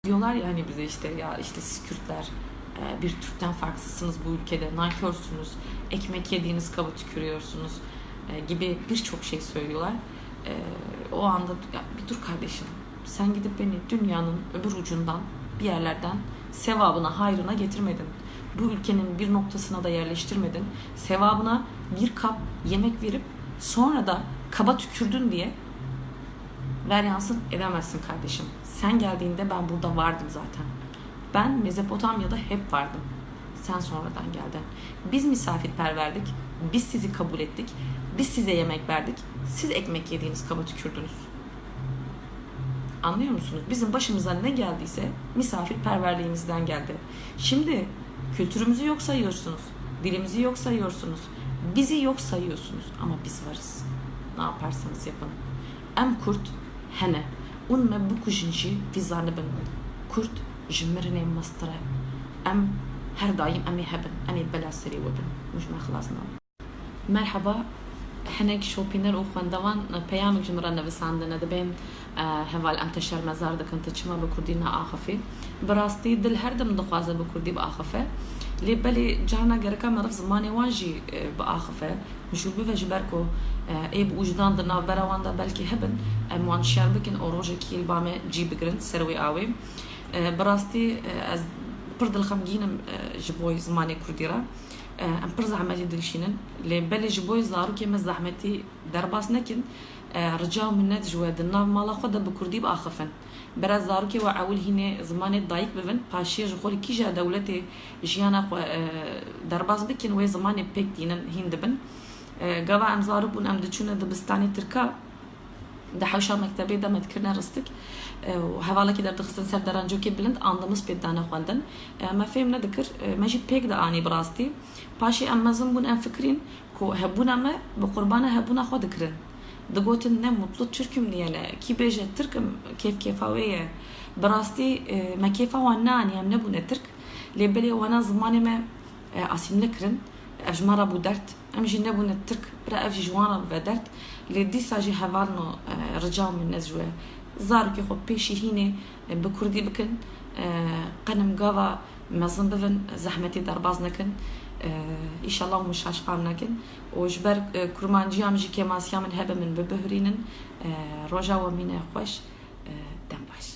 Diyorlar ya hani bize işte ya işte siz Kürtler bir Türk'ten farksızsınız bu ülkede, nankörsünüz, ekmek yediğiniz kaba tükürüyorsunuz gibi birçok şey söylüyorlar. O anda ya bir dur kardeşim, sen gidip beni dünyanın öbür ucundan bir yerlerden sevabına, hayrına getirmedin. Bu ülkenin bir noktasına da yerleştirmedin. Sevabına bir kap yemek verip sonra da kaba tükürdün diye ver yansın edemezsin kardeşim. Sen geldiğinde ben burada vardım zaten. Ben Mezopotamya'da hep vardım. Sen sonradan geldin. Biz misafirperverdik. Biz sizi kabul ettik. Biz size yemek verdik. Siz ekmek yediğiniz kaba tükürdünüz. Anlıyor musunuz? Bizim başımıza ne geldiyse misafirperverliğimizden geldi. Şimdi kültürümüzü yok sayıyorsunuz. Dilimizi yok sayıyorsunuz. Bizi yok sayıyorsunuz. Ama biz varız. Ne yaparsanız yapın. Em Kurt hene. Un me bu kujinci vizanibin. Kurt jmirne mastra. Em her daim emi hebin. Emi bela seri webin. Mujma خلاصنا. Merhaba. هناك شوبينر وخواندوان بيامك جمرنا بس عندنا دبين هوال ام تشر مزار ده كنت تشما بكردينا آخفي براستي دل هردم دخوازه بكردي بآخفه لي بالي جانا جركا مرف زماني واجي بآخفه مشول بفج بركو اي بوجدان دنا براوان ده بلكي هبن موان شار بكن اوروجي كيل بامي جي بجرن سروي آوي براستي از برد الخمجين جبوي زماني كرديرا ام پر زحمتی دلشینن لی بله جبوی زارو که مز زحمتی درباس نکن رجاو منت جواد الناف مالا خود بکردی بآخفن برا زارو که وعول هینه زمان دایک ببن پاشی جخوری کی جا دولتی جیانا درباس بکن و زمان پیک دینن هین دبن قوا ام زارو بون ام دچونه دبستانی ترکا ده حوشا مکتبی ده متکرنا رستک و هوالا که در دخستن سر درانجو که بلند آندمس پیدانه خواندن ما فهم ندکر ماجی پیک ده آنی براستی پاشی ام مزم بون ام فکرین که هبونا ما بقربانه هبونا خود کرن دقوتن نه مطلو ترکم نیانه کی بیجه ترکم کیف کیفاویه براستی ما کیفا وانا آنی هم نبونه ترک لیبلی وانا زمانی ما اسیم نکرن افجمارا بو درد ام جی نبونه ترک برا افجی جوانا بو درد لیدی ساجی هوالنو رجاو من نزجوه زارو که خب پیشی هینه بکردی بکن قنم قاوا مزن بفن زحمتی درباز نکن ایشالله مشاش فهم نکن و جبر کرمانجی هم جی که ماسیا من هبه من ببهرینن روژا و مینه خوش دم باش